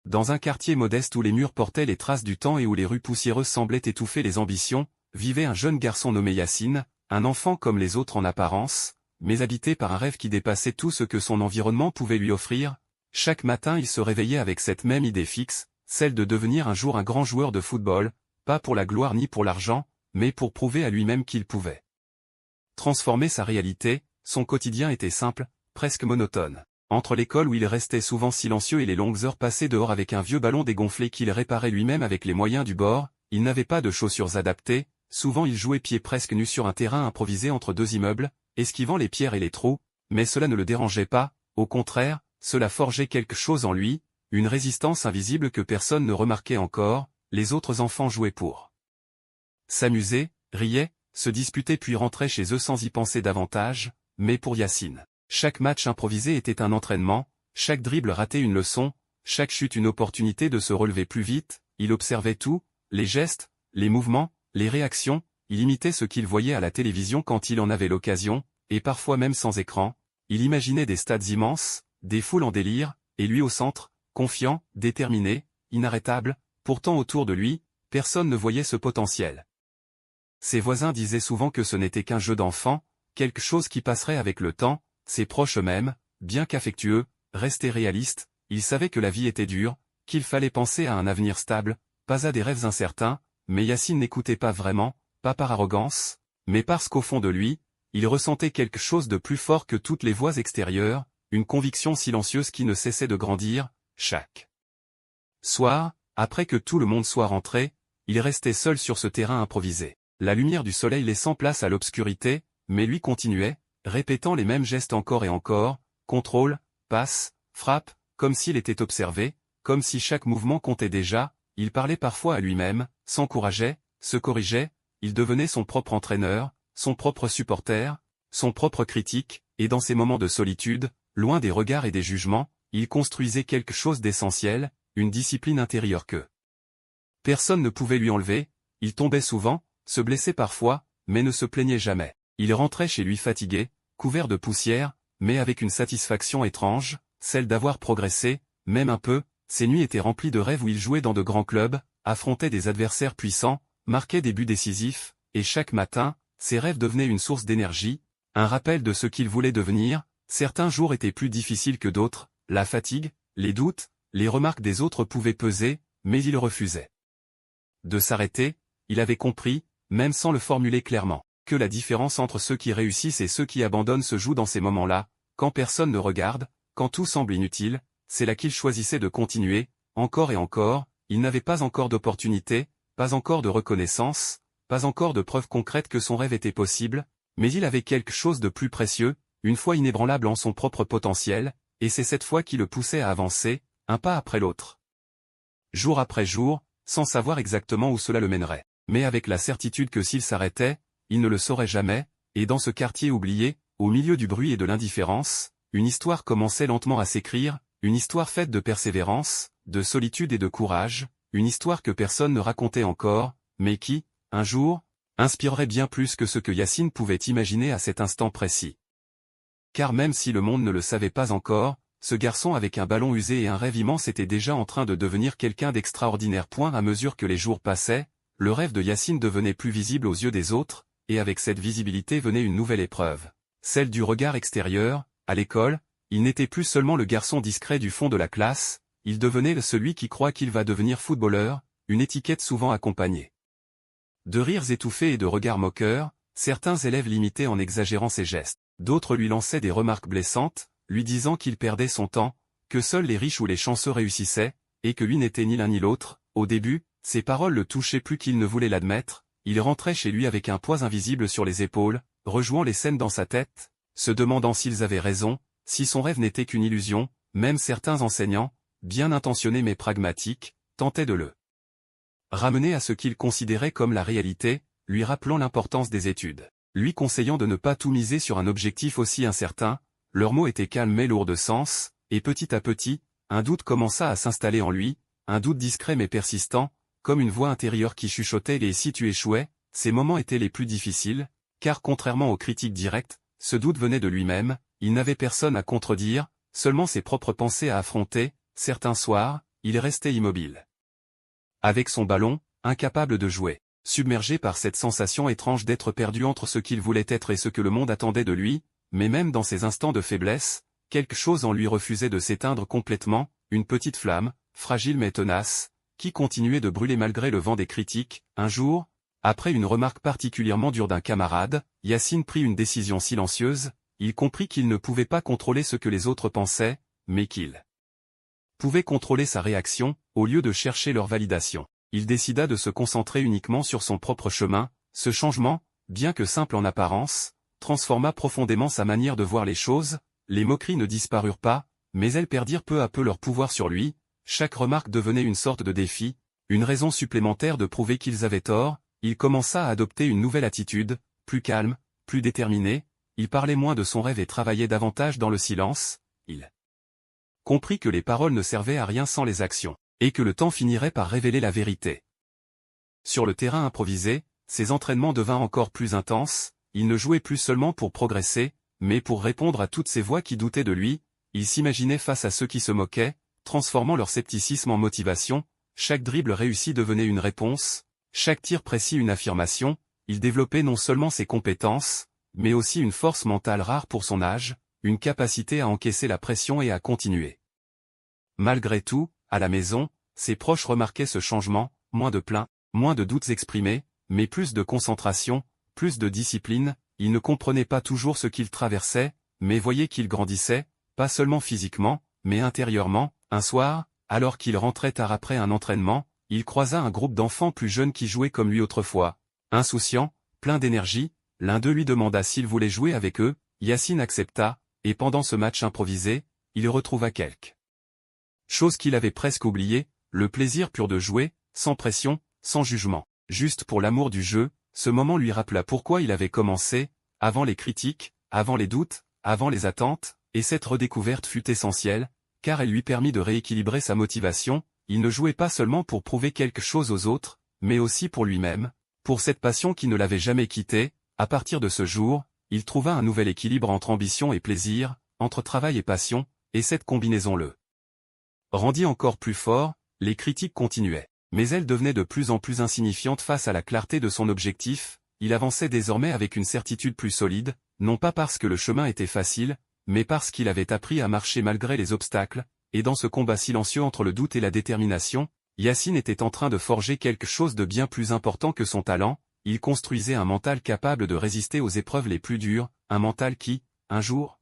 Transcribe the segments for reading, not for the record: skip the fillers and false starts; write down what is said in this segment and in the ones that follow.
Dans un quartier modeste où les murs portaient les traces du temps et où les rues poussiéreuses semblaient étouffer les ambitions, vivait un jeune garçon nommé Yacine, un enfant comme les autres en apparence, mais habité par un rêve qui dépassait tout ce que son environnement pouvait lui offrir. Chaque matin il se réveillait avec cette même idée fixe, celle de devenir un jour un grand joueur de football, pas pour la gloire ni pour l'argent, mais pour prouver à lui-même qu'il pouvait transformer sa réalité. Son quotidien était simple, presque monotone. Entre l'école où il restait souvent silencieux et les longues heures passées dehors avec un vieux ballon dégonflé qu'il réparait lui-même avec les moyens du bord, il n'avait pas de chaussures adaptées, souvent il jouait pieds presque nus sur un terrain improvisé entre deux immeubles, esquivant les pierres et les trous, mais cela ne le dérangeait pas, au contraire, cela forgeait quelque chose en lui, une résistance invisible que personne ne remarquait encore. Les autres enfants jouaient pour s'amuser, riaient, se disputaient puis rentraient chez eux sans y penser davantage, mais pour Yacine, chaque match improvisé était un entraînement, chaque dribble raté une leçon, chaque chute une opportunité de se relever plus vite. Il observait tout, les gestes, les mouvements, les réactions, il imitait ce qu'il voyait à la télévision quand il en avait l'occasion, et parfois même sans écran. Il imaginait des stades immenses, des foules en délire, et lui au centre, confiant, déterminé, inarrêtable. Pourtant autour de lui, personne ne voyait ce potentiel. Ses voisins disaient souvent que ce n'était qu'un jeu d'enfant, quelque chose qui passerait avec le temps. Ses proches eux-mêmes, bien qu'affectueux, restaient réalistes. Ils savaient que la vie était dure, qu'il fallait penser à un avenir stable, pas à des rêves incertains, mais Yacine n'écoutait pas vraiment, pas par arrogance, mais parce qu'au fond de lui, il ressentait quelque chose de plus fort que toutes les voix extérieures, une conviction silencieuse qui ne cessait de grandir. Chaque soir, après que tout le monde soit rentré, il restait seul sur ce terrain improvisé. La lumière du soleil laissant place à l'obscurité, mais lui continuait, répétant les mêmes gestes encore et encore, contrôle, passe, frappe, comme s'il était observé, comme si chaque mouvement comptait déjà. Il parlait parfois à lui-même, s'encourageait, se corrigeait, il devenait son propre entraîneur, son propre supporter, son propre critique, et dans ces moments de solitude, loin des regards et des jugements, il construisait quelque chose d'essentiel, une discipline intérieure que personne ne pouvait lui enlever. Il tombait souvent, se blessait parfois, mais ne se plaignait jamais. Il rentrait chez lui fatigué, couvert de poussière, mais avec une satisfaction étrange, celle d'avoir progressé, même un peu. Ses nuits étaient remplies de rêves où il jouait dans de grands clubs, affrontait des adversaires puissants, marquait des buts décisifs, et chaque matin, ses rêves devenaient une source d'énergie, un rappel de ce qu'il voulait devenir. Certains jours étaient plus difficiles que d'autres, la fatigue, les doutes, les remarques des autres pouvaient peser, mais il refusait de s'arrêter. Il avait compris, même sans le formuler clairement, que la différence entre ceux qui réussissent et ceux qui abandonnent se joue dans ces moments-là, quand personne ne regarde, quand tout semble inutile. C'est là qu'il choisissait de continuer, encore et encore. Il n'avait pas encore d'opportunité, pas encore de reconnaissance, pas encore de preuves concrètes que son rêve était possible, mais il avait quelque chose de plus précieux, une foi inébranlable en son propre potentiel, et c'est cette foi qui le poussait à avancer, un pas après l'autre. Jour après jour, sans savoir exactement où cela le mènerait, mais avec la certitude que s'il s'arrêtait, il ne le saurait jamais, et dans ce quartier oublié, au milieu du bruit et de l'indifférence, une histoire commençait lentement à s'écrire, une histoire faite de persévérance, de solitude et de courage, une histoire que personne ne racontait encore, mais qui, un jour, inspirerait bien plus que ce que Yacine pouvait imaginer à cet instant précis. Car même si le monde ne le savait pas encore, ce garçon avec un ballon usé et un rêve immense était déjà en train de devenir quelqu'un d'extraordinaire. À mesure que les jours passaient, le rêve de Yacine devenait plus visible aux yeux des autres, et avec cette visibilité venait une nouvelle épreuve, celle du regard extérieur. À l'école, il n'était plus seulement le garçon discret du fond de la classe, il devenait celui qui croit qu'il va devenir footballeur, une étiquette souvent accompagnée de rires étouffés et de regards moqueurs. Certains élèves l'imitaient en exagérant ses gestes, d'autres lui lançaient des remarques blessantes, lui disant qu'il perdait son temps, que seuls les riches ou les chanceux réussissaient, et que lui n'était ni l'un ni l'autre. Au début, ces paroles le touchaient plus qu'il ne voulait l'admettre. Il rentrait chez lui avec un poids invisible sur les épaules, rejouant les scènes dans sa tête, se demandant s'ils avaient raison, si son rêve n'était qu'une illusion. Même certains enseignants, bien intentionnés mais pragmatiques, tentaient de le ramener à ce qu'il considérait comme la réalité, lui rappelant l'importance des études, lui conseillant de ne pas tout miser sur un objectif aussi incertain. Leurs mots étaient calmes mais lourds de sens, et petit à petit, un doute commença à s'installer en lui, un doute discret mais persistant, comme une voix intérieure qui chuchotait « Et si tu échouais ?» Ces moments étaient les plus difficiles, car contrairement aux critiques directes, ce doute venait de lui-même, il n'avait personne à contredire, seulement ses propres pensées à affronter. Certains soirs, il restait immobile. Avec son ballon, incapable de jouer, submergé par cette sensation étrange d'être perdu entre ce qu'il voulait être et ce que le monde attendait de lui, mais même dans ses instants de faiblesse, quelque chose en lui refusait de s'éteindre complètement, une petite flamme, fragile mais tenace, qui continuait de brûler malgré le vent des critiques. Un jour, après une remarque particulièrement dure d'un camarade, Yacine prit une décision silencieuse, il comprit qu'il ne pouvait pas contrôler ce que les autres pensaient, mais qu'il pouvait contrôler sa réaction, au lieu de chercher leur validation. Il décida de se concentrer uniquement sur son propre chemin. Ce changement, bien que simple en apparence, transforma profondément sa manière de voir les choses. Les moqueries ne disparurent pas, mais elles perdirent peu à peu leur pouvoir sur lui. Chaque remarque devenait une sorte de défi, une raison supplémentaire de prouver qu'ils avaient tort. Il commença à adopter une nouvelle attitude, plus calme, plus déterminée. Il parlait moins de son rêve et travaillait davantage dans le silence. Il comprit que les paroles ne servaient à rien sans les actions, et que le temps finirait par révéler la vérité. Sur le terrain improvisé, ses entraînements devinrent encore plus intenses. Il ne jouait plus seulement pour progresser, mais pour répondre à toutes ces voix qui doutaient de lui. Il s'imaginait face à ceux qui se moquaient, transformant leur scepticisme en motivation. Chaque dribble réussi devenait une réponse, chaque tir précis une affirmation. Il développait non seulement ses compétences, mais aussi une force mentale rare pour son âge, une capacité à encaisser la pression et à continuer. Malgré tout, à la maison, ses proches remarquaient ce changement, moins de plaintes, moins de doutes exprimés, mais plus de concentration, plus de discipline. Il ne comprenait pas toujours ce qu'il traversait, mais voyait qu'il grandissait, pas seulement physiquement, mais intérieurement. Un soir, alors qu'il rentrait tard après un entraînement, il croisa un groupe d'enfants plus jeunes qui jouaient comme lui autrefois. Insouciant, plein d'énergie, l'un d'eux lui demanda s'il voulait jouer avec eux. Yacine accepta, et pendant ce match improvisé, il retrouva quelque chose qu'il avait presque oublié, le plaisir pur de jouer, sans pression, sans jugement, juste pour l'amour du jeu. Ce moment lui rappela pourquoi il avait commencé, avant les critiques, avant les doutes, avant les attentes, et cette redécouverte fut essentielle, car elle lui permit de rééquilibrer sa motivation. Il ne jouait pas seulement pour prouver quelque chose aux autres, mais aussi pour lui-même, pour cette passion qui ne l'avait jamais quitté. À partir de ce jour, il trouva un nouvel équilibre entre ambition et plaisir, entre travail et passion, et cette combinaison le rendit encore plus fort. Les critiques continuaient, mais elles devenaient de plus en plus insignifiantes face à la clarté de son objectif. Il avançait désormais avec une certitude plus solide, non pas parce que le chemin était facile, mais parce qu'il avait appris à marcher malgré les obstacles, et dans ce combat silencieux entre le doute et la détermination, Yacine était en train de forger quelque chose de bien plus important que son talent. Il construisait un mental capable de résister aux épreuves les plus dures, un mental qui, un jour,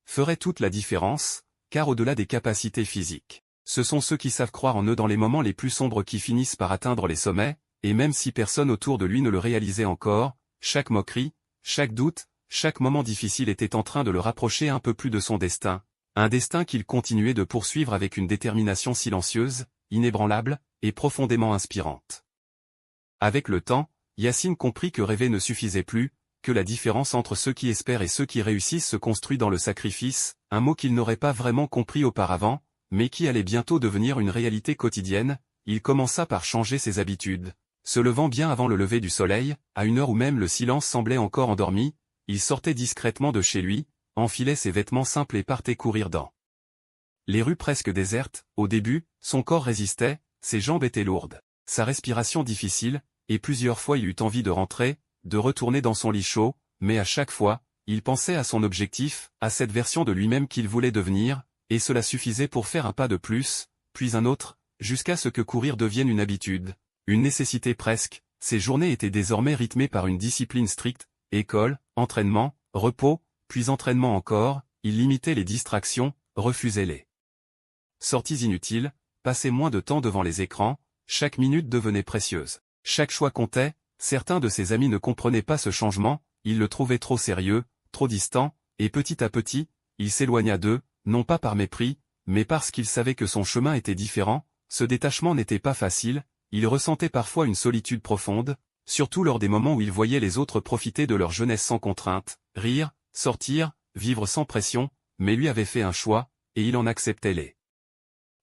ferait toute la différence, car au-delà des capacités physiques, ce sont ceux qui savent croire en eux dans les moments les plus sombres qui finissent par atteindre les sommets, et même si personne autour de lui ne le réalisait encore, chaque moquerie, chaque doute, chaque moment difficile était en train de le rapprocher un peu plus de son destin, un destin qu'il continuait de poursuivre avec une détermination silencieuse, inébranlable, et profondément inspirante. Avec le temps, Yacine comprit que rêver ne suffisait plus, que la différence entre ceux qui espèrent et ceux qui réussissent se construit dans le sacrifice, un mot qu'il n'aurait pas vraiment compris auparavant, mais qui allait bientôt devenir une réalité quotidienne. Il commença par changer ses habitudes. Se levant bien avant le lever du soleil, à une heure où même le silence semblait encore endormi, il sortait discrètement de chez lui, enfilait ses vêtements simples et partait courir dans les rues presque désertes. Au début, son corps résistait, ses jambes étaient lourdes, sa respiration difficile, et plusieurs fois il eut envie de rentrer, de retourner dans son lit chaud, mais à chaque fois, il pensait à son objectif, à cette version de lui-même qu'il voulait devenir, et cela suffisait pour faire un pas de plus, puis un autre, jusqu'à ce que courir devienne une habitude, une nécessité presque. Ses journées étaient désormais rythmées par une discipline stricte, école, entraînement, repos, puis entraînement encore. Il limitait les distractions, refusait les sorties inutiles, passait moins de temps devant les écrans. Chaque minute devenait précieuse, chaque choix comptait. Certains de ses amis ne comprenaient pas ce changement, ils le trouvaient trop sérieux, trop distant, et petit à petit, il s'éloigna d'eux, non pas par mépris, mais parce qu'il savait que son chemin était différent. Ce détachement n'était pas facile, il ressentait parfois une solitude profonde, surtout lors des moments où il voyait les autres profiter de leur jeunesse sans contrainte, rire, sortir, vivre sans pression, mais lui avait fait un choix, et il en acceptait les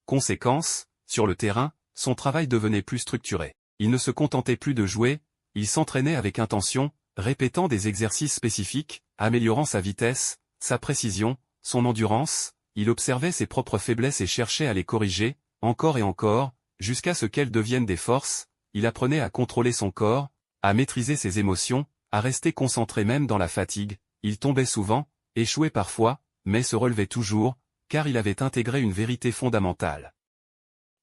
conséquences. Sur le terrain, son travail devenait plus structuré. Il ne se contentait plus de jouer, il s'entraînait avec intention, répétant des exercices spécifiques, améliorant sa vitesse, sa précision, son endurance. Il observait ses propres faiblesses et cherchait à les corriger. encore et encore, jusqu'à ce qu'elles deviennent des forces. Il apprenait à contrôler son corps, à maîtriser ses émotions, à rester concentré même dans la fatigue. Il tombait souvent, échouait parfois, mais se relevait toujours, car il avait intégré une vérité fondamentale.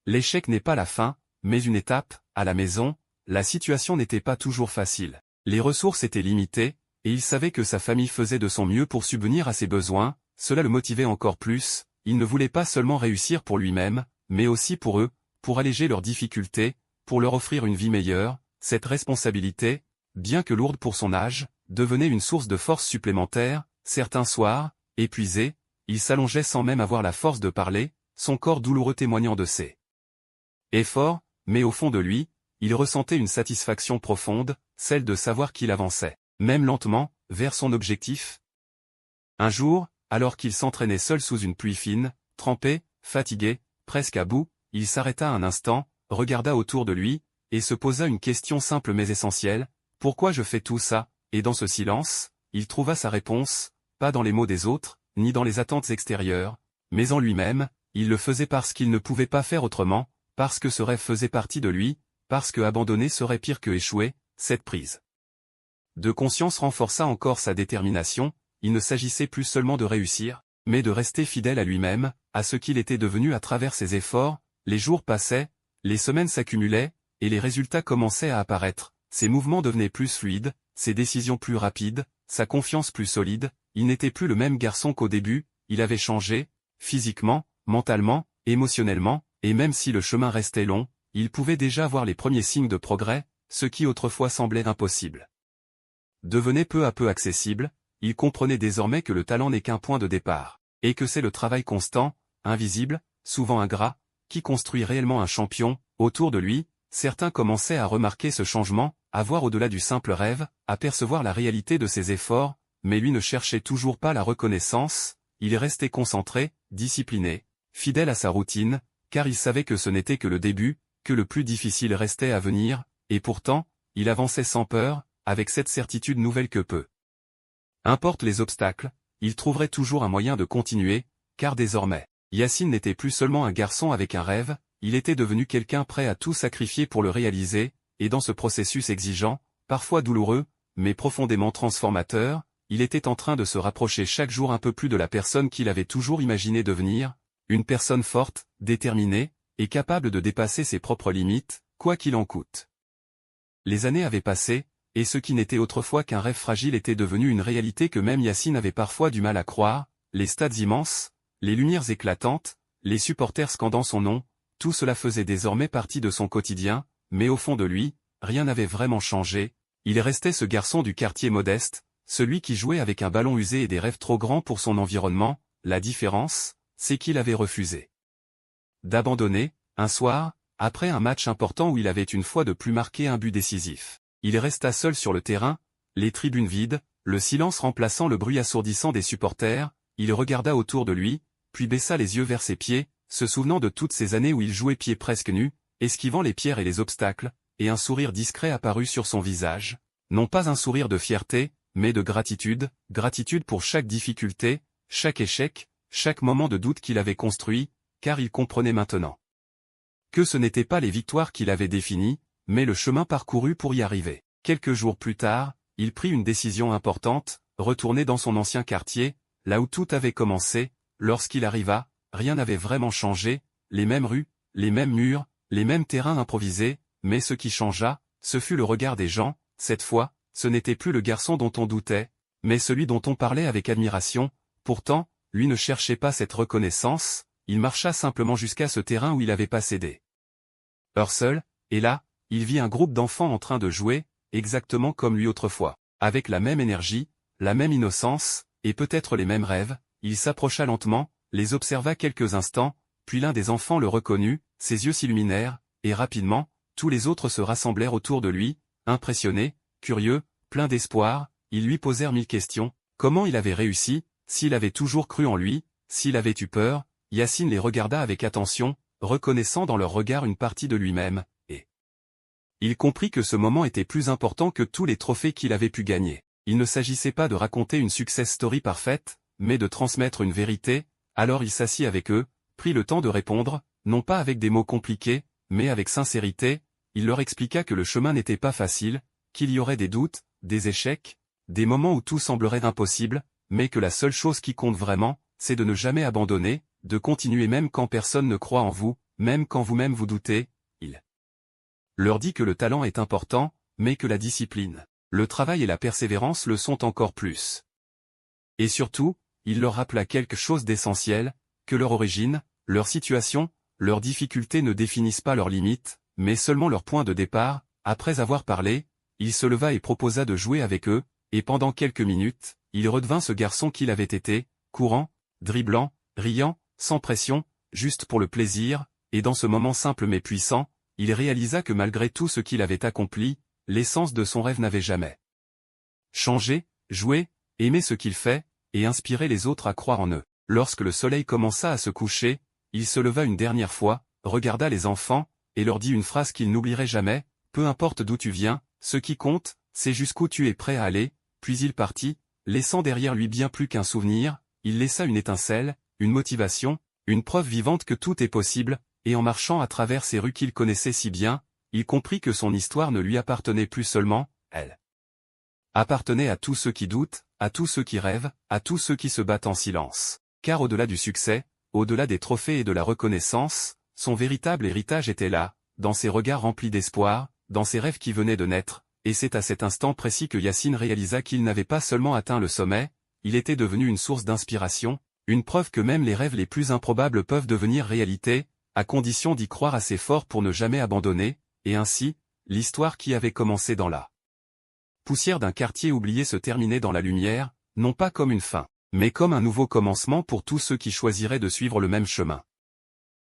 L'échec n'est pas la fin, mais une étape. À la maison, la situation n'était pas toujours facile. Les ressources étaient limitées, et il savait que sa famille faisait de son mieux pour subvenir à ses besoins. Cela le motivait encore plus. Il ne voulait pas seulement réussir pour lui-même, mais aussi pour eux, pour alléger leurs difficultés, pour leur offrir une vie meilleure. Cette responsabilité, bien que lourde pour son âge, devenait une source de force supplémentaire. Certains soirs, épuisé, il s'allongeait sans même avoir la force de parler, son corps douloureux témoignant de ses efforts, mais au fond de lui, il ressentait une satisfaction profonde, celle de savoir qu'il avançait, même lentement, vers son objectif. Un jour, alors qu'il s'entraînait seul sous une pluie fine, trempé, fatigué, presque à bout, il s'arrêta un instant, regarda autour de lui, et se posa une question simple mais essentielle, « Pourquoi je fais tout ça ?» Et dans ce silence, il trouva sa réponse, pas dans les mots des autres, ni dans les attentes extérieures, mais en lui-même. Il le faisait parce qu'il ne pouvait pas faire autrement, parce que ce rêve faisait partie de lui, parce que abandonner serait pire que échouer. Cette prise de conscience renforça encore sa détermination. Il ne s'agissait plus seulement de réussir, mais de rester fidèle à lui-même, à ce qu'il était devenu à travers ses efforts. Les jours passaient, les semaines s'accumulaient, et les résultats commençaient à apparaître. Ses mouvements devenaient plus fluides, ses décisions plus rapides, sa confiance plus solide. Il n'était plus le même garçon qu'au début, il avait changé, physiquement, mentalement, émotionnellement, et même si le chemin restait long, il pouvait déjà voir les premiers signes de progrès, ce qui autrefois semblait impossible devenait peu à peu accessible. Il comprenait désormais que le talent n'est qu'un point de départ, et que c'est le travail constant, invisible, souvent ingrat, qui construit réellement un champion. Autour de lui, certains commençaient à remarquer ce changement, à voir au-delà du simple rêve, à percevoir la réalité de ses efforts, mais lui ne cherchait toujours pas la reconnaissance. Il restait concentré, discipliné, fidèle à sa routine, car il savait que ce n'était que le début, que le plus difficile restait à venir, et pourtant, il avançait sans peur, avec cette certitude nouvelle que peu importe les obstacles, il trouverait toujours un moyen de continuer, car désormais, Yacine n'était plus seulement un garçon avec un rêve, il était devenu quelqu'un prêt à tout sacrifier pour le réaliser, et dans ce processus exigeant, parfois douloureux, mais profondément transformateur, il était en train de se rapprocher chaque jour un peu plus de la personne qu'il avait toujours imaginé devenir, une personne forte, déterminée, et capable de dépasser ses propres limites, quoi qu'il en coûte. Les années avaient passé, et ce qui n'était autrefois qu'un rêve fragile était devenu une réalité que même Yacine avait parfois du mal à croire. Les stades immenses, les lumières éclatantes, les supporters scandant son nom, tout cela faisait désormais partie de son quotidien, mais au fond de lui, rien n'avait vraiment changé. Il restait ce garçon du quartier modeste, celui qui jouait avec un ballon usé et des rêves trop grands pour son environnement. La différence, c'est qu'il avait refusé d'abandonner, un soir, après un match important où il avait une fois de plus marqué un but décisif. Il resta seul sur le terrain, les tribunes vides, le silence remplaçant le bruit assourdissant des supporters. Il regarda autour de lui, puis baissa les yeux vers ses pieds, se souvenant de toutes ces années où il jouait pieds presque nus, esquivant les pierres et les obstacles, et un sourire discret apparut sur son visage. Non pas un sourire de fierté, mais de gratitude, gratitude pour chaque difficulté, chaque échec, chaque moment de doute qu'il avait construit, car il comprenait maintenant que ce n'étaient pas les victoires qu'il avait définies, mais le chemin parcouru pour y arriver. Quelques jours plus tard, il prit une décision importante, retourner dans son ancien quartier, là où tout avait commencé. Lorsqu'il arriva, rien n'avait vraiment changé, les mêmes rues, les mêmes murs, les mêmes terrains improvisés, mais ce qui changea, ce fut le regard des gens. Cette fois, ce n'était plus le garçon dont on doutait, mais celui dont on parlait avec admiration. Pourtant, lui ne cherchait pas cette reconnaissance, il marcha simplement jusqu'à ce terrain où il avait passé des heures seul, et là, il vit un groupe d'enfants en train de jouer, exactement comme lui autrefois, avec la même énergie, la même innocence, et peut-être les mêmes rêves. Il s'approcha lentement, les observa quelques instants, puis l'un des enfants le reconnut, ses yeux s'illuminèrent, et rapidement, tous les autres se rassemblèrent autour de lui, impressionnés, curieux, pleins d'espoir. Ils lui posèrent 1000 questions, comment il avait réussi, s'il avait toujours cru en lui, s'il avait eu peur. Yacine les regarda avec attention, reconnaissant dans leur regard une partie de lui-même, et il comprit que ce moment était plus important que tous les trophées qu'il avait pu gagner. Il ne s'agissait pas de raconter une success story parfaite, mais de transmettre une vérité. Alors il s'assit avec eux, prit le temps de répondre, non pas avec des mots compliqués, mais avec sincérité, il leur expliqua que le chemin n'était pas facile, qu'il y aurait des doutes, des échecs, des moments où tout semblerait impossible, mais que la seule chose qui compte vraiment, c'est de ne jamais abandonner, de continuer même quand personne ne croit en vous, même quand vous-même vous doutez. Il leur dit que le talent est important, mais que la discipline, le travail et la persévérance le sont encore plus. Et surtout, il leur rappela quelque chose d'essentiel, que leur origine, leur situation, leurs difficultés ne définissent pas leurs limites, mais seulement leur point de départ. Après avoir parlé, il se leva et proposa de jouer avec eux, et pendant quelques minutes, il redevint ce garçon qu'il avait été, courant, dribblant, riant, sans pression, juste pour le plaisir, et dans ce moment simple mais puissant, il réalisa que malgré tout ce qu'il avait accompli, l'essence de son rêve n'avait jamais changé, joué, aimé ce qu'il fait, et inspirer les autres à croire en eux. Lorsque le soleil commença à se coucher, il se leva une dernière fois, regarda les enfants, et leur dit une phrase qu'il n'oublierait jamais, « Peu importe d'où tu viens, ce qui compte, c'est jusqu'où tu es prêt à aller », puis il partit, laissant derrière lui bien plus qu'un souvenir, il laissa une étincelle, une motivation, une preuve vivante que tout est possible, et en marchant à travers ces rues qu'il connaissait si bien, il comprit que son histoire ne lui appartenait plus seulement, elle appartenait à tous ceux qui doutent, à tous ceux qui rêvent, à tous ceux qui se battent en silence. Car au-delà du succès, au-delà des trophées et de la reconnaissance, son véritable héritage était là, dans ses regards remplis d'espoir, dans ses rêves qui venaient de naître, et c'est à cet instant précis que Yacine réalisa qu'il n'avait pas seulement atteint le sommet, il était devenu une source d'inspiration, une preuve que même les rêves les plus improbables peuvent devenir réalité, à condition d'y croire assez fort pour ne jamais abandonner, et ainsi, l'histoire qui avait commencé dans la poussière d'un quartier oublié se terminait dans la lumière, non pas comme une fin, mais comme un nouveau commencement pour tous ceux qui choisiraient de suivre le même chemin.